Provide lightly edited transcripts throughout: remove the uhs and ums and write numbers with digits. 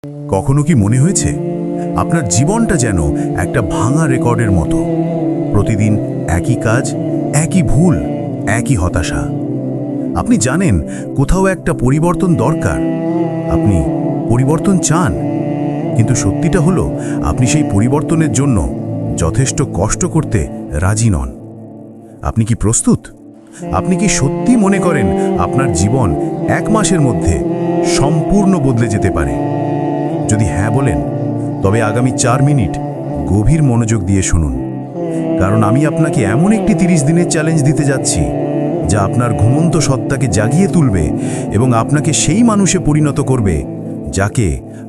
কখনো কি মনে হয়েছে আপনার জীবনটা যেন একটা ভাঙা রেকর্ডের মতো? প্রতিদিন একই কাজ, একই ভুল, একই হতাশা। আপনি জানেন কোথাও একটা পরিবর্তন দরকার, আপনি পরিবর্তন চান, কিন্তু সত্যিটা হলো আপনি সেই পরিবর্তনের জন্য যথেষ্ট কষ্ট করতে রাজি নন। আপনি কি প্রস্তুত? আপনি কি সত্যি মনে করেন আপনার জীবন 1 মাসের মধ্যে সম্পূর্ণ বদলে যেতে পারে? যদি হ্যাঁ বলেন, তবে আগামী 4 মিনিট গভীর মনোযোগ দিয়ে শুনুন, কারণ আমি আপনাকে এমন একটি 30 দিনের চ্যালেঞ্জ দিতে যাচ্ছি যা আপনার ঘুমন্ত সত্তাকে জাগিয়ে তুলবে এবং আপনাকে সেই মানুষে পরিণত করবে যাকে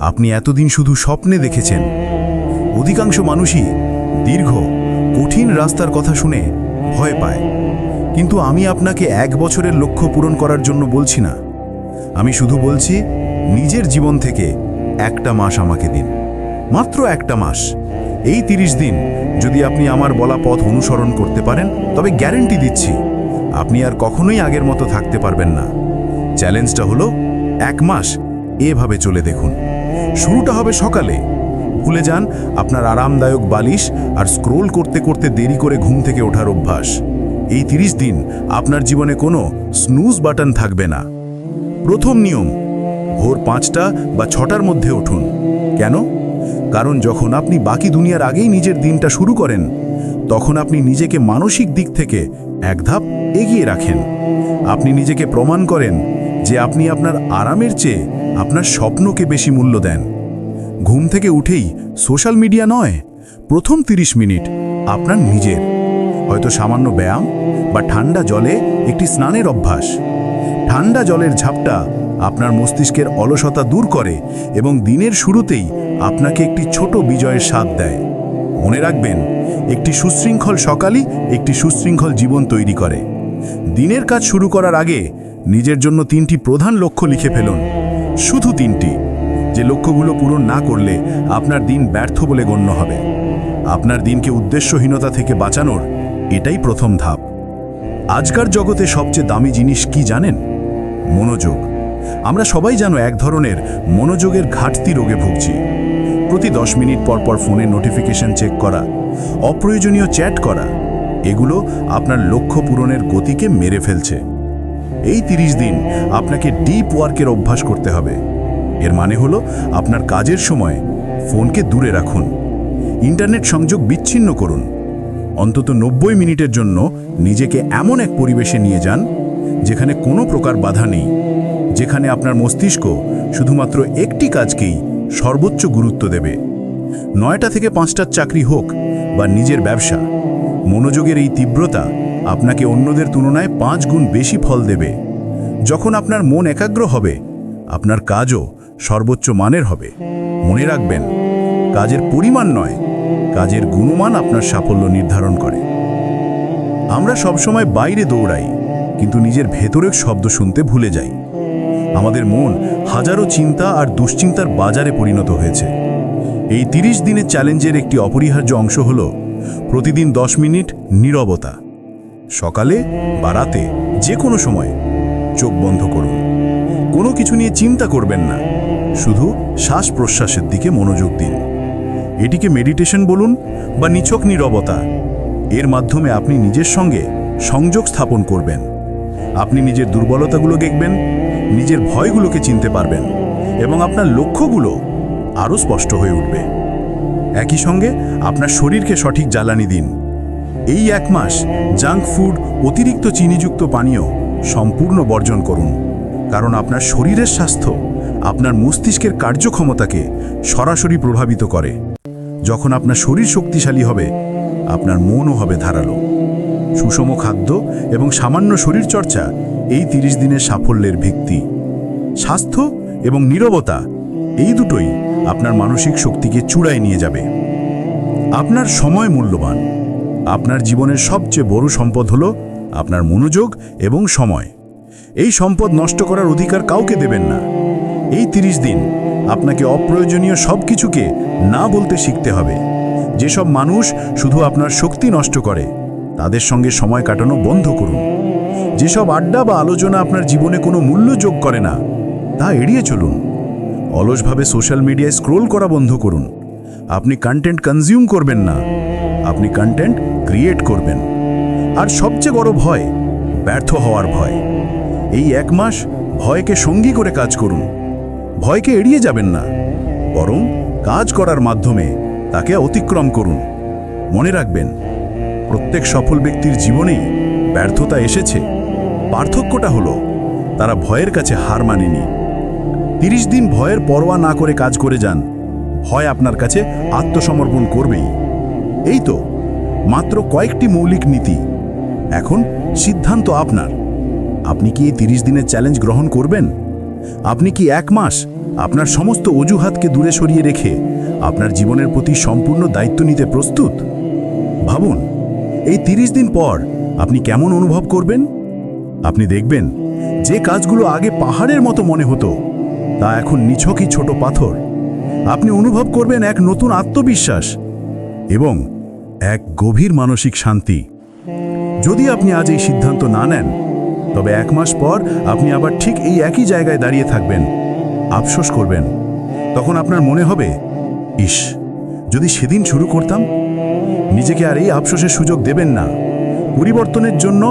আপনি এতদিন শুধু স্বপ্নে দেখেছেন। অধিকাংশ মানুষই দীর্ঘ কঠিন রাস্তার কথা শুনে ভয় পায়, কিন্তু আমি আপনাকে 1 বছরের লক্ষ্য পূরণ করার জন্য বলছি না। আমি শুধু বলছি, নিজের জীবন থেকে 1টা মাস আমাকে দিন, মাত্র 1টা মাস। এই 30 দিন যদি আপনি আমার বলা পথ অনুসরণ করতে পারেন, তবে গ্যারান্টি দিচ্ছি আপনি আর কখনোই আগের মতো থাকতে পারবেন না। চ্যালেঞ্জটা হলো 1 মাস এভাবে চলে দেখুন। শুরুটা হবে সকালে। ভুলে যান আপনার আরামদায়ক বালিশ আর স্ক্রোল করতে করতে দেরি করে ঘুম থেকে ওঠার অভ্যাস। এই 30 দিন আপনার জীবনে কোনো স্নুজ বাটন থাকবে না। প্রথম নিয়ম, ভোর 5টা বা 6টার মধ্যে উঠুন। কেন? কারণ যখন আপনি বাকি দুনিয়ার আগেই নিজের দিনটা শুরু করেন, তখন আপনি নিজেকে মানসিক দিক থেকে 1 ধাপ এগিয়ে রাখেন। আপনি নিজেকে প্রমাণ করেন যে আপনি আপনার আরামের চেয়ে আপনার স্বপ্নকে বেশি মূল্য দেন। ঘুম থেকে উঠেই সোশ্যাল মিডিয়া নয়, প্রথম 30 মিনিট আপনার নিজের। হয়তো সামান্য ব্যায়াম বা ঠান্ডা জলে একটি স্নানের অভ্যাস। ঠান্ডা জলের ঝাপটা আপনার মস্তিষ্কের অলসতা দূর করে এবং দিনের শুরুতেই আপনাকে একটি ছোট বিজয়ের স্বাদ দেয়। মনে রাখবেন, একটি সুশৃঙ্খল সকালই একটি সুশৃঙ্খল জীবন তৈরি করে। দিনের কাজ শুরু করার আগে নিজের জন্য 3টি প্রধান লক্ষ্য লিখে ফেলুন, শুধু 3টি, যে লক্ষ্যগুলো পূরণ না করলে আপনার দিন ব্যর্থ বলে গণ্য হবে। আপনার দিনকে উদ্দেশ্যহীনতা থেকে বাঁচানোর এটাই প্রথম ধাপ। আজকার জগতে সবচেয়ে দামি জিনিস কি জানেন? মনোযোগ। আমরা সবাই যেন এক ধরনের মনোযোগের ঘাটতি রোগে ভুগছি। প্রতি 10 মিনিট পর পর ফোনে নোটিফিকেশন চেক করা, অপ্রয়োজনীয় চ্যাট করা, এগুলো আপনার লক্ষ্য পূরণের গতিকে মেরে ফেলছে। এই 30 দিন আপনাকে ডিপ ওয়ার্কের অভ্যাস করতে হবে। এর মানে হলো আপনার কাজের সময় ফোনকে দূরে রাখুন, ইন্টারনেট সংযোগ বিচ্ছিন্ন করুন। অন্তত 90 মিনিটের জন্য নিজেকে এমন এক পরিবেশে নিয়ে যান যেখানে কোনো প্রকার বাধা নেই, যেখানে আপনার মস্তিষ্ক শুধুমাত্র একটি কাজকেই সর্বোচ্চ গুরুত্ব দেবে। 9টা থেকে 5টার চাকরি হোক বা নিজের ব্যবসা, মনোযোগের এই তীব্রতা আপনাকে অন্যদের তুলনায় 5 গুণ বেশি ফল দেবে। যখন আপনার মন একাগ্র হবে, আপনার কাজও সর্বোচ্চ মানের হবে। মনে রাখবেন, কাজের পরিমাণ নয়, কাজের গুণমান আপনার সাফল্য নির্ধারণ করে। আমরা সবসময় বাইরে দৌড়াই, কিন্তু নিজের ভেতরের শব্দ শুনতে ভুলে যাই। আমাদের মন হাজারো চিন্তা আর দুশ্চিন্তার বাজারে পরিণত হয়েছে। এই 30 দিনের চ্যালেঞ্জের একটি অপরিহার্য অংশ হলো প্রতিদিন 10 মিনিট নীরবতা। সকালে বা রাতে যে কোনো সময় চোখ বন্ধ করুন। কোনো কিছু নিয়ে চিন্তা করবেন না, শুধু শ্বাস প্রশ্বাসের দিকে মনোযোগ দিন। এটিকে মেডিটেশন বলুন বা নিছক নীরবতা। এর মাধ্যমে আপনি নিজের সঙ্গে সংযোগ স্থাপন করবেন। আপনি নিজের দুর্বলতাগুলো দেখবেন, নিজের ভয়গুলোকে চিনতে পারবেন এবং আপনার লক্ষ্যগুলো আরও স্পষ্ট হয়ে উঠবে। একই সঙ্গে আপনার শরীরকে সঠিক জ্বালানি দিন। এই 1 মাস জাঙ্ক ফুড, অতিরিক্ত চিনিযুক্ত পানীয় সম্পূর্ণ বর্জন করুন, কারণ আপনার শরীরের স্বাস্থ্য আপনার মস্তিষ্কের কার্যক্ষমতাকে সরাসরি প্রভাবিত করে। যখন আপনার শরীর শক্তিশালী হবে, আপনার মনও হবে ধারালো। সুষম খাদ্য এবং সামান্য শরীরচর্চা এই 30 দিনের সাফল্যের ভিত্তি। স্বাস্থ্য এবং নীরবতা, এই দুটোই আপনার মানসিক শক্তিকে চূড়ায় নিয়ে যাবে। আপনার সময় মূল্যবান। আপনার জীবনের সবচেয়ে বড় সম্পদ হলো আপনার মনোযোগ এবং সময়। এই সম্পদ নষ্ট করার অধিকার কাউকে দেবেন না। এই 30 দিন আপনাকে অপ্রয়োজনীয় সব কিছুকে না বলতে শিখতে হবে। যেসব মানুষ শুধু আপনার শক্তি নষ্ট করে, তাদের সঙ্গে সময় কাটানো বন্ধ করুন। যেসব আড্ডা বা আলোচনা আপনার জীবনে কোনো মূল্য যোগ করে না, তা এড়িয়ে চলুন। অলসভাবে সোশ্যাল মিডিয়ায় স্ক্রোল করা বন্ধ করুন। আপনি কন্টেন্ট কনজিউম করবেন না, আপনি কন্টেন্ট ক্রিয়েট করবেন। আর সবচেয়ে বড় ভয়, ব্যর্থ হওয়ার ভয়। এই 1 মাস ভয়কে সঙ্গী করে কাজ করুন। ভয়কে এড়িয়ে যাবেন না, বরং কাজ করার মাধ্যমে তাকে অতিক্রম করুন। মনে রাখবেন, প্রত্যেক সফল ব্যক্তির জীবনেই ব্যর্থতা এসেছে। পার্থক্যটা হলো তারা ভয়ের কাছে হার মানেনি। 30 দিন ভয়ের পরোয়া না করে কাজ করে যান, ভয় আপনার কাছে আত্মসমর্পণ করবেই। এই তো মাত্র কয়েকটি মৌলিক নীতি। এখন সিদ্ধান্ত আপনার। আপনি কি এই 30 দিনের চ্যালেঞ্জ গ্রহণ করবেন? আপনি কি 1 মাস আপনার সমস্ত অজুহাতকে দূরে সরিয়ে রেখে আপনার জীবনের প্রতি সম্পূর্ণ দায়িত্ব নিতে প্রস্তুত? ভাবুন, এই 30 দিন পর আপনি কেমন অনুভব করবেন? আপনি দেখবেন যে কাজগুলো আগে পাহাড়ের মতো মনে হতো, তা এখন নিছকই ছোট পাথর। আপনি অনুভব করবেন এক নতুন আত্মবিশ্বাস এবং এক গভীর মানসিক শান্তি। যদি আপনি আজ এই সিদ্ধান্ত না নেন, তবে 1 মাস পর আপনি আবার ঠিক এই একই জায়গায় দাঁড়িয়ে থাকবেন, আফসোস করবেন। তখন আপনার মনে হবে, ইস, যদি সেদিন শুরু করতাম। নিজেকে আর এই আফসোসের সুযোগ দেবেন না। পরিবর্তনের জন্য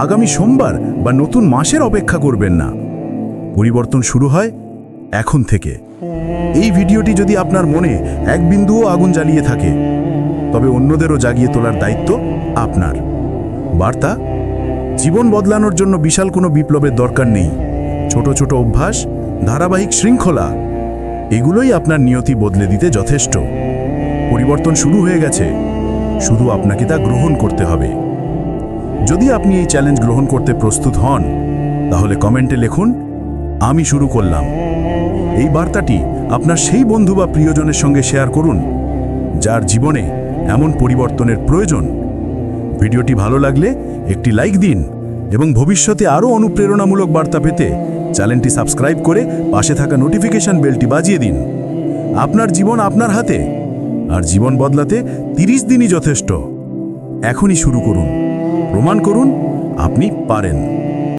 আগামী সোমবার বা নতুন মাসের অপেক্ষা করবেন না। পরিবর্তন শুরু হয় এখন থেকে। এই ভিডিওটি যদি আপনার মনে এক বিন্দুও আগুন জ্বালিয়ে থাকে, তবে অন্যদেরও জাগিয়ে তোলার দায়িত্ব আপনার। বার্তা: জীবন বদলানোর জন্য বিশাল কোনো বিপ্লবের দরকার নেই। ছোট ছোট অভ্যাস, ধারাবাহিক শৃঙ্খলা, এগুলোই আপনার নিয়তি বদলে দিতে যথেষ্ট। পরিবর্তন শুরু হয়ে গেছে, শুধু আপনাকে তা গ্রহণ করতে হবে। যদি আপনি এই চ্যালেঞ্জ গ্রহণ করতে প্রস্তুত হন, তাহলে কমেন্টে লিখুন, আমি শুরু করলাম। এই বার্তাটি আপনার সেই বন্ধু বা প্রিয়জনের সঙ্গে শেয়ার করুন, যার জীবনে এমন পরিবর্তনের প্রয়োজন। ভিডিওটি ভালো লাগলে একটি লাইক দিন এবং ভবিষ্যতে আরও অনুপ্রেরণামূলক বার্তা পেতে চ্যানেলটি সাবস্ক্রাইব করে পাশে থাকা নোটিফিকেশন বেলটি বাজিয়ে দিন। আপনার জীবন আপনার হাতে, আর জীবন বদলাতে 30 দিনই যথেষ্ট। এখনই শুরু করুন, প্রমাণ করুন আপনি পারেন।